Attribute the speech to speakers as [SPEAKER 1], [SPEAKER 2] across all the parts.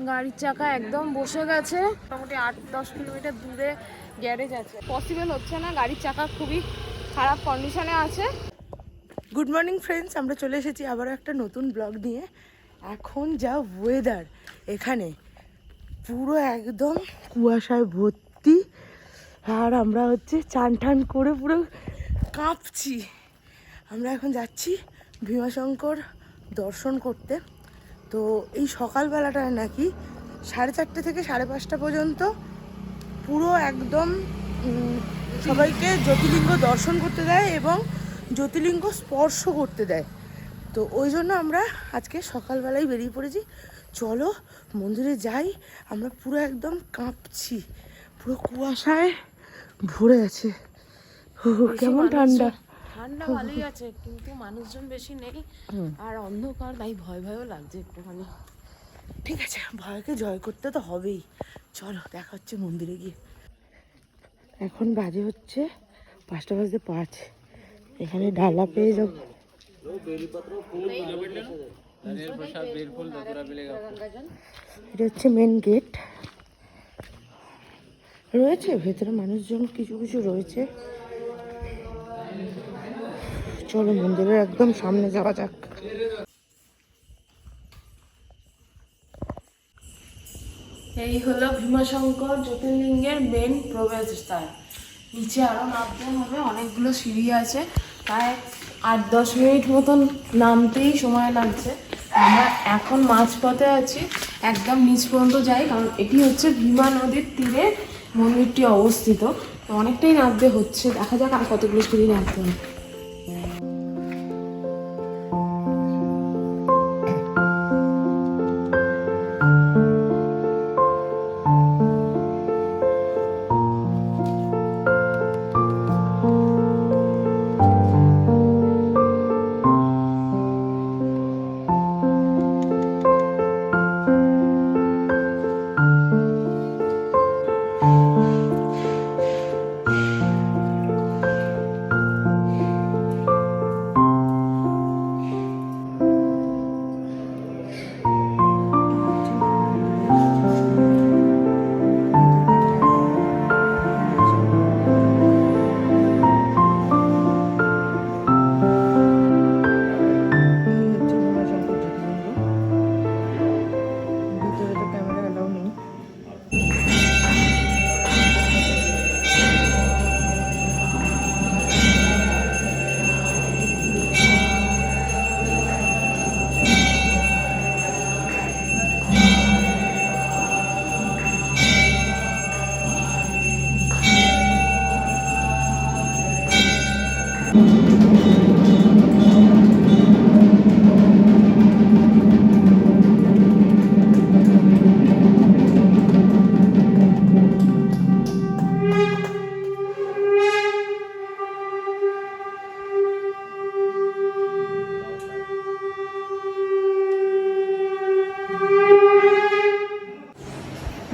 [SPEAKER 1] গাড়ির চাকা একদম বসে গেছে। মোটামুটি 8-10 কিলোমিটার দূরে গ্যারেজ আছে, পসিবল হচ্ছে না, গাড়ির চাকা খুবই খারাপ কন্ডিশনে আছে।
[SPEAKER 2] গুড মর্নিং ফ্রেন্ডস, আমরা চলে এসেছি আবারও একটা নতুন ব্লগ নিয়ে। এখন যা ওয়েদার এখানে, পুরো একদম কুয়াশায় ভর্তি, আর আমরা চান টান করে পুরো কাঁপছি। আমরা এখন যাচ্ছি ভীমাশঙ্কর দর্শন করতে। তো এই সকালবেলাটায় নাকি 4:30 থেকে 5:30 পর্যন্ত পুরো একদম সবাইকে জ্যোতির্লিঙ্গ দর্শন করতে দেয় এবং জ্যোতির্লিঙ্গ স্পর্শ করতে দেয়। তো ওই জন্য আমরা আজকে সকালবেলায় বেরিয়ে পড়েছি। চলো মন্দিরে যাই। আমরা পুরো একদম কাঁপছি, পুরো কুয়াশায় ভরে আছে। কেমন ঠান্ডা
[SPEAKER 1] ঠান্ডা ভালোই আছে, কিন্তু মানুষজন বেশি নেই আর অন্ধকার, তাই ভয় ভয়ও লাগছে একটুখানি।
[SPEAKER 2] ঠিক আছে, ভয়কে জয় করতে তো হবেই। চলো দেখা হচ্ছে মন্দিরে গিয়ে। এখন বাজে 5:05। এখানে ডালা পেয়ে যাবো। এটা মেন গেট। রয়েছে ভেতরে মানুষজন কিছু কিছু রয়েছে। চলো মন্দিরের একদম সামনে যাওয়া যাক।
[SPEAKER 1] এই হলো ভীমাশঙ্কর জ্যোতির্লিঙ্গের মেন প্রবেশদ্বার। নিচে আরো নামতে হবে, অনেকগুলো সিঁড়ি আছে, প্রায় 8-10 মিনিট মতন নামতেই সময় লাগছে। আমরা এখন মাঝপথে আছি, একদম নিচ পর্যন্ত যাই, কারণ এটি হচ্ছে ভীমা নদীর তীরে মন্দিরটি অবস্থিত। তো অনেকটাই নামতে হচ্ছে, দেখা যাক আর কতগুলো সিঁড়ি নামতে হবে।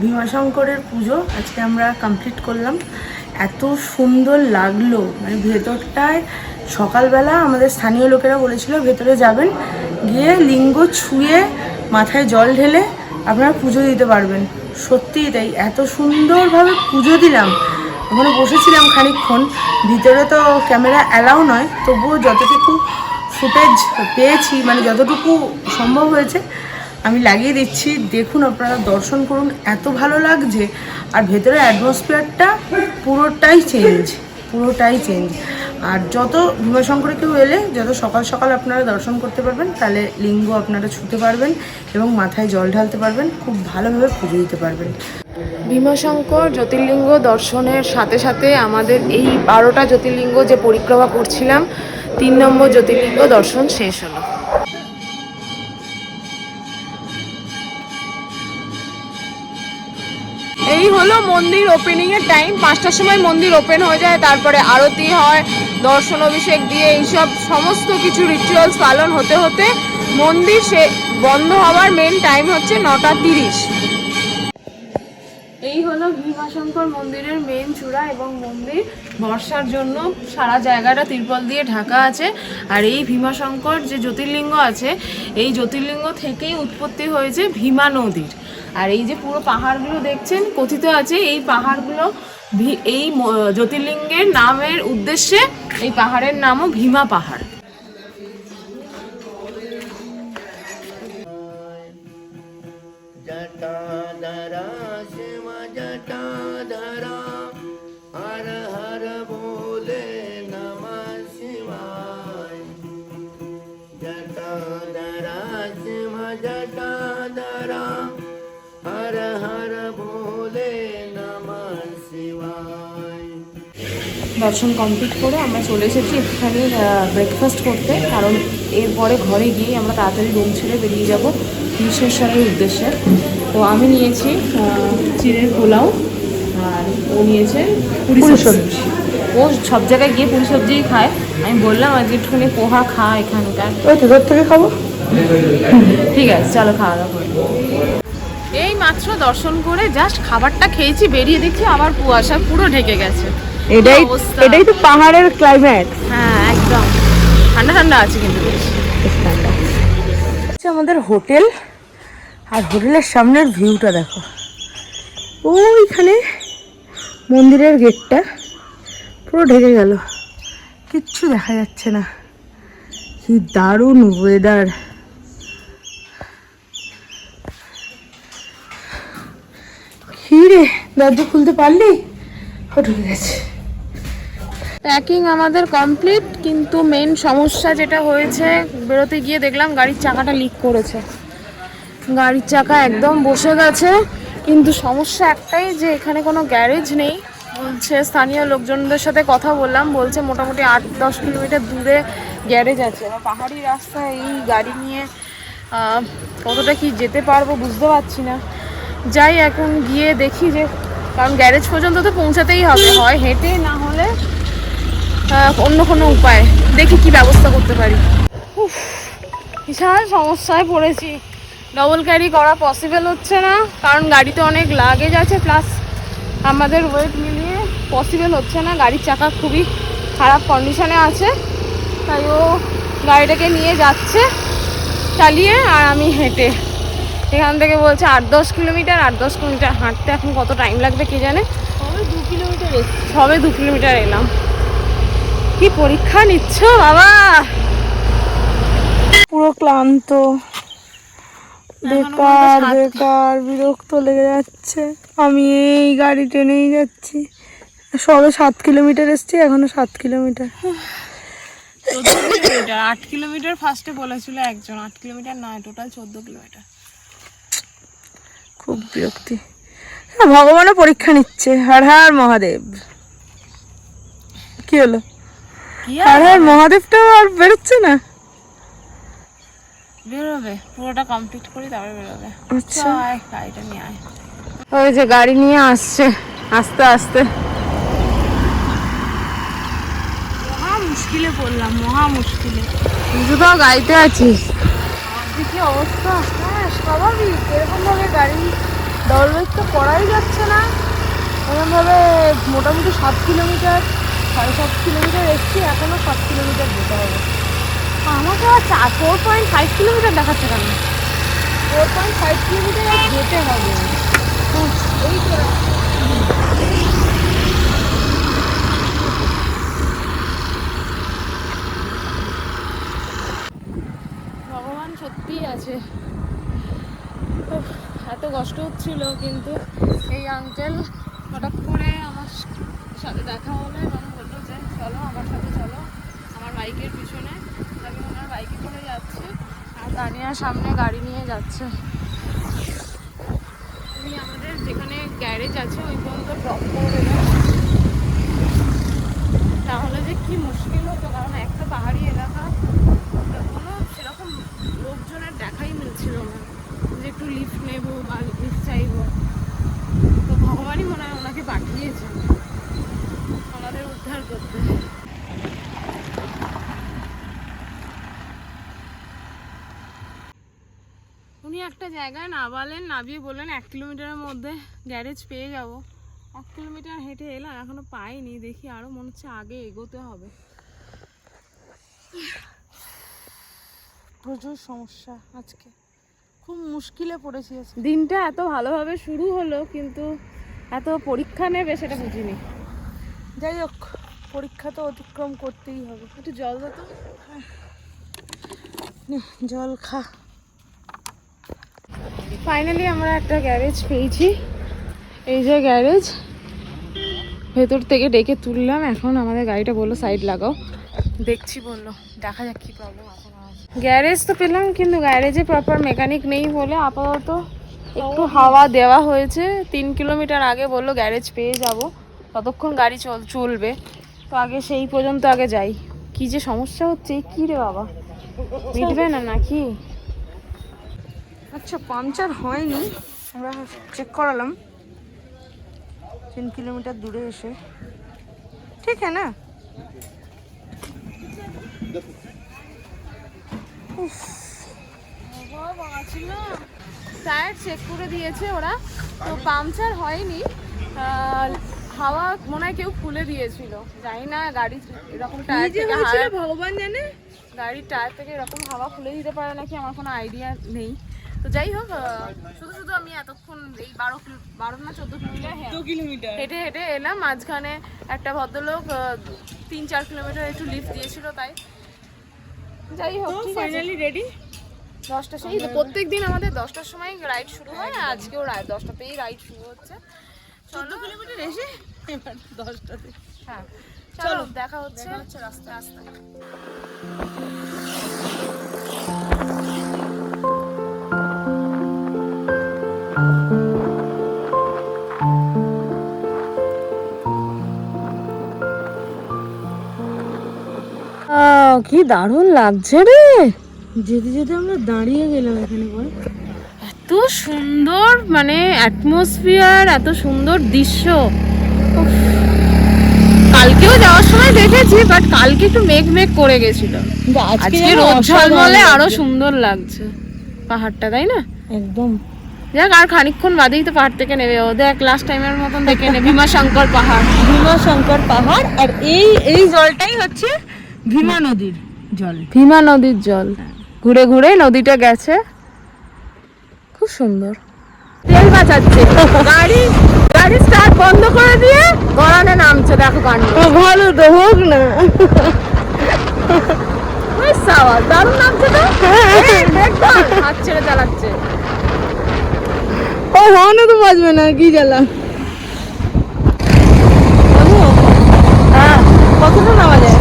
[SPEAKER 2] ভীমাশঙ্করের পুজো আজকে আমরা কমপ্লিট করলাম। এত সুন্দর লাগলো, মানে ভেতরটায় সকালবেলা আমাদের স্থানীয় লোকেরা বলেছিল ভেতরে যাবেন, গিয়ে লিঙ্গ ছুঁয়ে মাথায় জল ঢেলে আপনারা পুজো দিতে পারবেন। সত্যিই তাই, এত সুন্দরভাবে পুজো দিলাম। ওখানে বসেছিলাম খানিকক্ষণ, ভিতরে তো ক্যামেরা অ্যালাউ নয়, তবুও যতটুকু ফুটেজ পেয়েছি, মানে যতটুকু সম্ভব হয়েছে আমি লাগিয়ে দিচ্ছি। দেখুন, আপনারা দর্শন করুন, এত ভালো লাগছে। আর ভেতরের অ্যাটমসফিয়ারটা পুরোটাই চেঞ্জ। আর যত ভীমাশঙ্করে কেউ এলে যত সকাল সকাল আপনারা দর্শন করতে পারবেন, তাহলে লিঙ্গ আপনারা ছুঁতে পারবেন এবং মাথায় জল ঢালতে পারবেন, খুব ভালোভাবে পুজো দিতে পারবেন।
[SPEAKER 1] ভীমাশঙ্কর জ্যোতির্লিঙ্গ দর্শনের সাথে সাথে আমাদের এই 12টা জ্যোতির্লিঙ্গ যে পরিক্রমা করছিলাম, 3 নম্বর জ্যোতির্লিঙ্গ দর্শন শেষ হলো। এই হলো মন্দির ওপেনিং এর টাইম। 5টার সময় মন্দির ওপেন হয়ে যায়, তারপরে আরতি হয়, দর্শন অভিষেক দিয়ে এইসব সমস্ত কিছু রিচুয়ালস পালন হতে হতে মন্দির বন্ধ হওয়ার মেন টাইম হচ্ছে 9:30। এই হলো ভীমাশঙ্কর মন্দিরের মেন চূড়া এবং মন্দির। বর্ষার জন্য সারা জায়গাটা তিরপল দিয়ে ঢাকা আছে। আর এই ভীমাশঙ্কর যে জ্যোতির্লিঙ্গ আছে, এই জ্যোতির্লিঙ্গ থেকেই উৎপত্তি হয়েছে ভীমা নদীর। আর এই যে পুরো পাহাড়গুলো দেখছেন, কথিত আছে এই পাহাড়গুলো এই জ্যোতির্লিঙ্গের নামের উদ্দেশ্যে এই পাহাড়ের নামও ভীমা পাহাড়।
[SPEAKER 3] जटाधरा शिव जटाधरा हर हर बोले नमः शिवाय जटाधरा शिव जटाधरा हर हर बोले नमः शिवाय।
[SPEAKER 1] দর্শন কমপ্লিট করে আমরা চলে এসেছি একটুখানি ব্রেকফাস্ট করতে, কারণ এরপরে ঘরে গিয়ে আমরা তাড়াতাড়ি রুম ছেড়ে বেরিয়ে যাব বিশ্বেশ্বরের উদ্দেশ্যে। তো আমি নিয়েছি চিড়ের পোলাও, আর ও নিয়েছে পুরি সবজি। ও সব জায়গায় গিয়ে পুরি সবজিই খায়। আমি বললাম আজকে একটুখানি পোহা খা এখানকার,
[SPEAKER 2] ওই তো ঘর থেকে খাবো।
[SPEAKER 1] ঠিক আছে চলো খাওয়া দাওয়া করি। এই মাত্র দর্শন করে জাস্ট খাবারটা খেয়েছি, বেরিয়ে দেখছি আবার কুয়াশা পুরো ঢেকে গেছে।
[SPEAKER 2] এটাই তো পাহাড়ের ক্লাইমেট।
[SPEAKER 1] হ্যাঁ একদম ঠান্ডা ঠান্ডা আছে কিন্তু বেশ
[SPEAKER 2] ঠান্ডা। আমাদের হোটেল, আর হোটেলের সামনের ভিউটা দেখো। ওইখানে মন্দিরের গেটটা পুরো ঢেকে গেল, কিচ্ছু দেখা যাচ্ছে না। কি দারুণ ওয়েদার। কি রে, দরজা খুলতে পারলি? ও ঢুকে গেছে।
[SPEAKER 1] প্যাকিং আমাদের কমপ্লিট, কিন্তু মেন সমস্যা যেটা হয়েছে, বেরোতে গিয়ে দেখলাম গাড়ির চাকাটা লিক করেছে। গাড়ির চাকা একদম বসে গেছে, কিন্তু সমস্যা একটাই যে এখানে কোনো গ্যারেজ নেই। বলছে স্থানীয় লোকজনদের সাথে কথা বললাম, বলছে মোটামুটি 8-10 কিলোমিটার দূরে গ্যারেজ আছে। এবার পাহাড়ি রাস্তায় এই গাড়ি নিয়ে কতটা কি যেতে পারবো বুঝতে পারছি না। যাই এখন গিয়ে দেখি, যে কারণ গ্যারেজ পর্যন্ত তো পৌঁছাতেই হবে, হয় হেঁটে না হলে অন্য কোনো উপায় দেখি কি ব্যবস্থা করতে পারি। বিশাল সমস্যায় পড়েছি, ডবল ক্যারি করা পসিবল হচ্ছে না, কারণ গাড়িতে অনেক লাগেজ আছে, প্লাস আমাদের ওয়েট মিলিয়ে পসিবল হচ্ছে না। গাড়ির চাকা খুবই খারাপ কন্ডিশনে আছে, তাই ও গাড়িটাকে নিয়ে যাচ্ছে চালিয়ে, আর আমি হেঁটে। এখান থেকে বলছে 8-10 কিলোমিটার, 8-10 কিলোমিটার হাঁটতে এখন কত টাইম লাগবে কে জানে। সবে 2 কিলোমিটার এলাম। কি পরীক্ষা নিচ্ছ বাবা?
[SPEAKER 2] পুরো ক্লান্ত, বেকার বেকার বিরক্ত লেগে যাচ্ছে। আমি এই গাড়ি টেনেই যাচ্ছি, সবে 7 কিলোমিটার এসছি, এখনো 7 কিলোমিটার।
[SPEAKER 1] 14 কিলোমিটার, 8 কিলোমিটার ফার্স্টে বলেছিল একজন, 8 কিলোমিটার নয়, টোটাল 14 কিলোমিটার।
[SPEAKER 2] খুব বিরক্তি। ভগবানও পরীক্ষা নিচ্ছে। হর হর মহাদেব। কি হলো? হর হর মহাদেবটাও আর বেরোচ্ছে না।
[SPEAKER 1] বেরোবে, পুরোটা কমপ্লিট করি তারপরে বেরোবে।
[SPEAKER 2] আচ্ছা,
[SPEAKER 1] গাড়িটা নিয়ে আয়। ওই যে গাড়ি নিয়ে আসছে আস্তে আস্তে। মহা মুশকিলে পড়লাম, মহা মুশকিলে। তুই তো গাড়িতে আছিস,
[SPEAKER 2] কি অবস্থা? হ্যাঁ স্বাভাবিক, এরকম ভাবে গাড়ি দলবেগ তো করাই যাচ্ছে না। এরকম ভাবে মোটামুটি 7 কিলোমিটার 7.5 কিলোমিটার এসছি, এখনো 7 কিলোমিটার যেতে হবে।
[SPEAKER 1] আমাকে আর 4.5 কিলোমিটার দেখাচ্ছে কেন?
[SPEAKER 2] 4.5 কিলোমিটার যেতে হবে। এই তো
[SPEAKER 1] ভগবান সত্যিই আছে। এত কষ্ট হচ্ছিল, কিন্তু এই আঙ্কেল হঠাৎ করে আমার সাথে দেখা হলো এবং বললো যে চলো আমার সাথে চলো আমার বাইকের পিছনে। আমি ওনার বাইকে করে যাচ্ছি, আর তানিয়া সামনে গাড়ি নিয়ে যাচ্ছে। উনি আমাদের যেখানে গ্যারেজ আছে ওই পর্যন্ত ড্রপ করে দেবেন, তাহলে যে কি মুশকিল হতো, কারণ একটা পাহাড়ি এলাকা, কোনো সেরকম লোকজনের দেখাই মিলছিল না যে একটু লিফট নেবো বা লিফট চাইবো। তো ভগবানই মনে হয় ওনাকে পাঠিয়েছে আমাদের উদ্ধার করতে। উনি একটা জায়গায় নামিয়ে বললেন 1 কিলোমিটারের মধ্যে গ্যারেজ পেয়ে যাব। 1 কিলোমিটার হেঁটে এলাম, এখনো পাইনি। দেখি আরো মনে হচ্ছে আগে এগোতে হবে। প্রচুর সমস্যা আজকে।
[SPEAKER 2] খুব মুশকিলে পড়েছি আজকে।
[SPEAKER 1] দিনটা এত ভালোভাবে শুরু হলো কিন্তু এত পরীক্ষা নেবে সেটা বুঝিনি।
[SPEAKER 2] যাই হোক, পরীক্ষা তো অতিক্রম করতেই হবে।
[SPEAKER 1] একটু জল দাও তো।
[SPEAKER 2] নে, জল খা।
[SPEAKER 1] ফাইনালি আমরা একটা গ্যারেজ পেয়েছি। এই যে গ্যারেজ, ভেতর থেকে ডেকে তুললাম। এখন আমাদের গাড়িটা বললো সাইড লাগাও, দেখছি বললো, দেখা যাক কি প্রবলেম আছে না আছে। গ্যারেজ তো পেলাম কিন্তু গ্যারেজে প্রপার মেকানিক নেই বলে আপাতত একটু হাওয়া দেওয়া হয়েছে। 3 কিলোমিটার আগে বললো গ্যারেজ পেয়ে যাব, ততক্ষণ গাড়ি চলবে। তো আগে সেই পর্যন্ত আগে যাই। কি যে সমস্যা হচ্ছে, কি রে বাবা, মিটবে না নাকি?
[SPEAKER 2] আচ্ছা, পাংচার হয়নি, আমরা চেক করালাম 3 কিলোমিটার দূরে এসে। ঠিক হ্যাঁ না?
[SPEAKER 1] টায়ার চেক করে দিয়েছে ওরা, তো পাংচার হয়নি। হাওয়া মনে হয় কেউ খুলে দিয়েছিল, জানি না। গাড়ি এরকম টায়ার থেকে
[SPEAKER 2] ভগবান জানে,
[SPEAKER 1] গাড়ির টায়ার থেকে এরকম হাওয়া খুলে দিতে পারে নাকি, আমার কোনো আইডিয়া নেই। তো যাই হোক, শুধু আমি এতক্ষণ এই 12 না 14 কিলোমিটার হেঁটে হেঁটে এলাম। মাঝখানে একটা ভদ্রলোক 3-4 কিলোমিটার একটু লিফট দিয়েছিল, তাই যাই হোক
[SPEAKER 2] ফাইনালি রেডি।
[SPEAKER 1] 10টা, সেই তো প্রত্যেক দিন আমাদের 10টার সময় রাইড শুরু হয়, আজকেও 10টাতেই রাইড শুরু হচ্ছে।
[SPEAKER 2] 14 কিলোমিটার এসে এবার 10টাতে।
[SPEAKER 1] হ্যাঁ চলো, দেখা হচ্ছে রাস্তায়। কি দারুণ লাগছে রে।
[SPEAKER 2] যেতে যেতে আমরা দাঁড়িয়ে গেলাম এখানে। বল,
[SPEAKER 1] এত সুন্দর মানে অ্যাটমসফিয়ার, এত সুন্দর দৃশ্য। উফ, কালকেও যাওয়ার সময় দেখেছি, বাট কালকে একটু মেঘ করে গেছিল। আজকে রোদ ঝলমলে আরো সুন্দর লাগছে পাহাড়টা, তাই না?
[SPEAKER 2] একদম।
[SPEAKER 1] যাক, আর খানিকক্ষণ বাদেই তো পাহাড় থেকে নেবে। ও দেখ, লাস্ট টাইমের মতন দেখে নে, ভীমাশঙ্কর পাহাড়।
[SPEAKER 2] ভীমাশঙ্কর পাহাড়, আর এই জলটাই হচ্ছে ভীমা নদীর জল।
[SPEAKER 1] ভীমা নদীর জল ঘুরে ঘুরে নদীটা গেছে, খুব সুন্দর। তেল বাঁচাচ্ছে, গাড়ি স্টার্ট বন্ধ করে দিয়ে গড়ানে নামছে। দেখো কাণ্ড,
[SPEAKER 2] ভালো তো হোক না।
[SPEAKER 1] দারুণ নামছে তো। হাত ছেড়ে চালাচ্ছে।
[SPEAKER 2] ও হর্নও তো বাজবে না, কি জ্বালা।
[SPEAKER 1] হ্যাঁ, কতটা নামা যায়?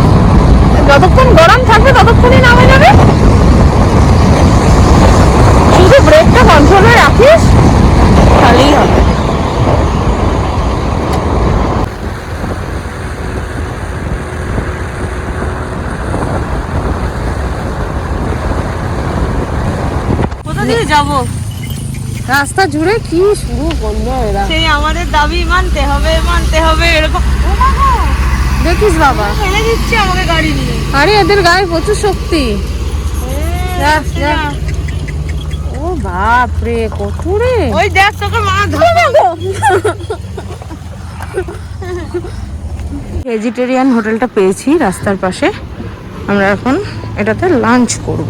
[SPEAKER 1] যতক্ষণ গরম থাকবে ততক্ষণই নামা যাবে। শুধু ব্রেকটা কন্ট্রোলে রাখিস, তাহলেই হবে।
[SPEAKER 2] কোথা দিয়ে যাবো?
[SPEAKER 1] রাস্তা জুড়ে কি শুরু করলো এরা,
[SPEAKER 2] সেই আমাদের দাবি মানতে হবে এরকম।
[SPEAKER 1] দেখিস বাবা,
[SPEAKER 2] ফেলে দিচ্ছে আমাকে গাড়ি নিয়ে।
[SPEAKER 1] আরে এদের গায়ে প্রচুর শক্তি। ও বাপ রে, কত রে।
[SPEAKER 2] ওই দেখ, তোকে মা ভেজিটেরিয়ান হোটেলটা পেয়েছি রাস্তার পাশে। আমরা এখন এটাতে লাঞ্চ করব।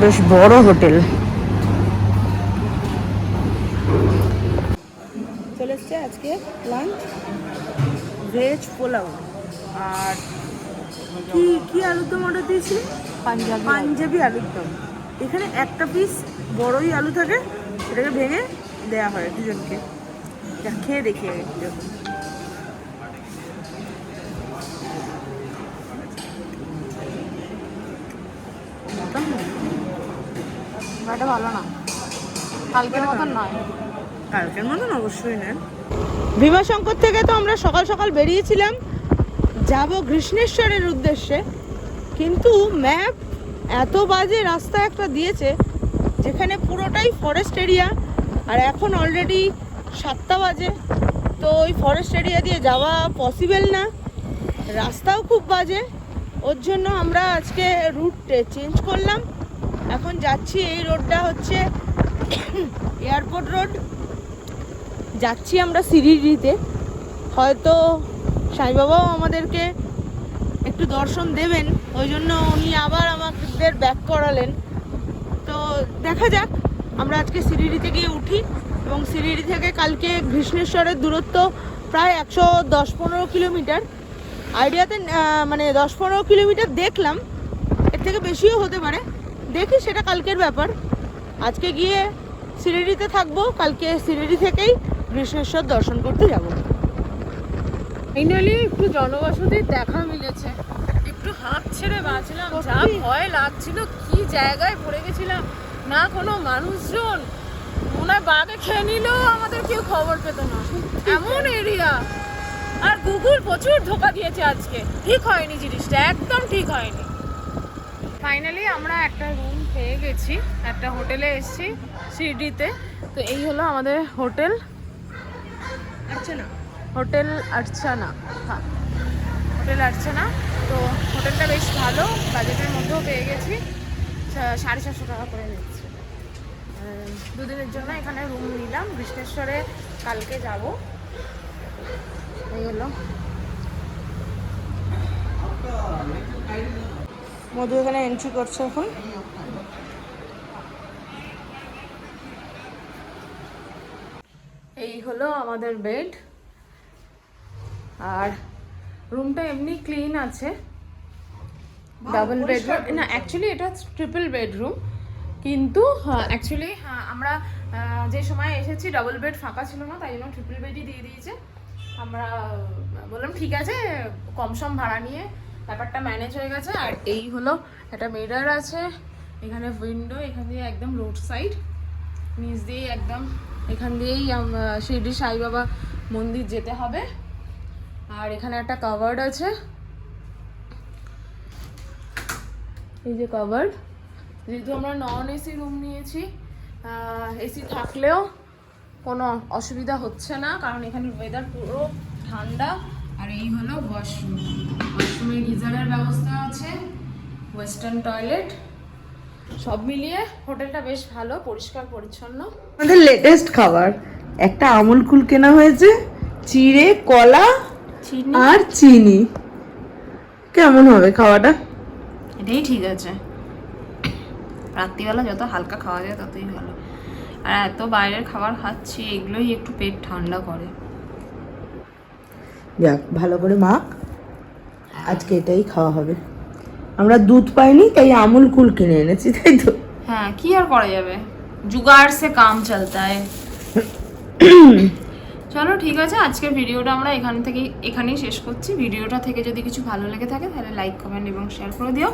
[SPEAKER 2] বেশ বড় হোটেল। চলে এসছে আজকে লাঞ্চ, ভেজ পোলাও আর কি আলুর দম অর্ডার দিয়েছি? পাঞ্জাবি আলুর দম। এখানে একটা পিস বড়ই আলু থাকে, সেটাকে ভেঙে দেওয়া হয় দুজনকে। খেয়ে দেখি
[SPEAKER 1] ভালো না, কালকের মতন নয়।
[SPEAKER 2] কালকের মতন অবশ্যই না। ভীমাশঙ্কর থেকে তো আমরা সকাল সকাল বেরিয়েছিলাম যাব কৃষ্ণেশ্বরের উদ্দেশ্যে, কিন্তু ম্যাপ এত বাজে রাস্তা একটা দিয়েছে যেখানে পুরোটাই ফরেস্ট এরিয়া, আর এখন অলরেডি 7টা বাজে। তো ওই ফরেস্ট এরিয়া দিয়ে যাওয়া পসিবল না, রাস্তাও খুব বাজে। ওর জন্য আমরা আজকে রুট চেঞ্জ করলাম। এখন যাচ্ছি, এই রোডটা হচ্ছে এয়ারপোর্ট রোড। যাচ্ছি আমরা সিরিডিতে, হয়তো সাই বাবাও আমাদেরকে একটু দর্শন দেবেন, ওই জন্য উনি আবার আমাদের ব্যাক করালেন। তো দেখা যাক, আমরা আজকে শিরিডিতে গিয়ে উঠি এবং শিরিডি থেকে কালকে কৃষ্ণেশ্বরের দূরত্ব প্রায় 110-15 কিলোমিটার। আইডিয়াতে মানে 10-15 কিলোমিটার দেখলাম, এর থেকে বেশিও হতে পারে, দেখি সেটা কালকের ব্যাপার। আজকে গিয়ে শিরিডিতে থাকবো, কালকে শিরিডি থেকেই কৃষ্ণেশ্বর দর্শন করতে যাব।
[SPEAKER 1] ফাইনালি একটু জনবসতির দেখা মিলেছে, একটু হাঁপ ছেড়ে বাঁচলাম। যা ভয় লাগছিল, কি জায়গায় পড়ে গেছিলাম, না কোনো মানুষজন, মনে হয় বাঘে খেয়ে নিলেও আমাদের কেউ খবর পেত না, এমন এরিয়া। আর গুগল প্রচুর ধোকা দিয়েছে আজকে, ঠিক হয়নি জিনিসটা, একদম ঠিক হয়নি। ফাইনালি আমরা একটা রুম পেয়ে গেছি, একটা হোটেলে এসেছি শিরডিতে। তো এই হলো আমাদের হোটেল, হোটেল আর্চানা। হ্যাঁ, হোটেল আর্চানা। তো হোটেলটা বেশ ভালো, বাজেটের মধ্যেও পেয়ে গেছি, 750 টাকা করে নিচ্ছে। 2 দিনের জন্য এখানে রুম নিলাম, কৃষ্ণেশ্বরে কালকে যাব। এই হলো
[SPEAKER 2] মধু এখানে এন্ট্রি করছে এখন।
[SPEAKER 1] এই হলো আমাদের বেড, আর রুমটা এমনি ক্লিন আছে। ডাবল বেডরুম না, অ্যাকচুয়ালি এটা ট্রিপল বেডরুম, কিন্তু অ্যাকচুয়ালি আমরা যে সময় এসেছি ডাবল বেড ফাঁকা ছিল না, তাই জন্য ট্রিপল বেডই দিয়ে দিয়েছে। আমরা বললাম ঠিক আছে, কম সম ভাড়া নিয়ে ব্যাপারটা ম্যানেজ হয়ে গেছে। আর এই হলো একটা মিরর আছে, এখানে উইন্ডো, এখান দিয়ে একদম রোড সাইড, নিচ দিয়ে একদম এখান দিয়েই শিরডি সাই বাবা মন্দির যেতে হবে। আর এখানে একটা কাভার্ড আছে, এই যে কাভার্ড। যেহেতু আমরা নন এসি রুম নিয়েছি, এসি থাকলেও কোনো অসুবিধা হচ্ছে না, কারণ এখানে ওয়েদার পুরো ঠান্ডা। আর এই হলো ওয়াশরুম, ওয়াশরুমে গিজারের ব্যবস্থা আছে, ওয়েস্টার্ন টয়লেট, সব মিলিয়ে হোটেলটা বেশ ভালো, পরিষ্কার পরিচ্ছন্ন।
[SPEAKER 2] আমাদের লেটেস্ট খাবার একটা আমুল কুল কেনা হয়েছে, চিড়ে, কলা আর চিনি। কেমন হবে খাওয়াটা?
[SPEAKER 1] এটাই ঠিক আছে, রাত্রিবেলা যত হালকা খাওয়া যায় ততই ভালো। আর এত বাইরের খাবার খাচ্ছি, এগুলোই একটু পেট ঠান্ডা করে।
[SPEAKER 2] যাক, ভালো করে মাখ, আজকে এটাই খাওয়া হবে। আমরা দুধ পাইনি, তাই আমুল কুল কিনে এনেছি, তাই তো?
[SPEAKER 1] হ্যাঁ, কি আর করা যাবে, জুগাড় সে কাম চলতা है। চলো ঠিক আছে, আজকের ভিডিওটা আমরা এখানেই শেষ করছি। ভিডিওটা থেকে যদি কিছু ভালো লেগে থাকে তাহলে লাইক, কমেন্ট এবং শেয়ার করে দিও।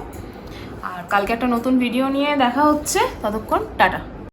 [SPEAKER 1] আর কালকে একটা নতুন ভিডিও নিয়ে দেখা হচ্ছে, ততক্ষণ টাটা।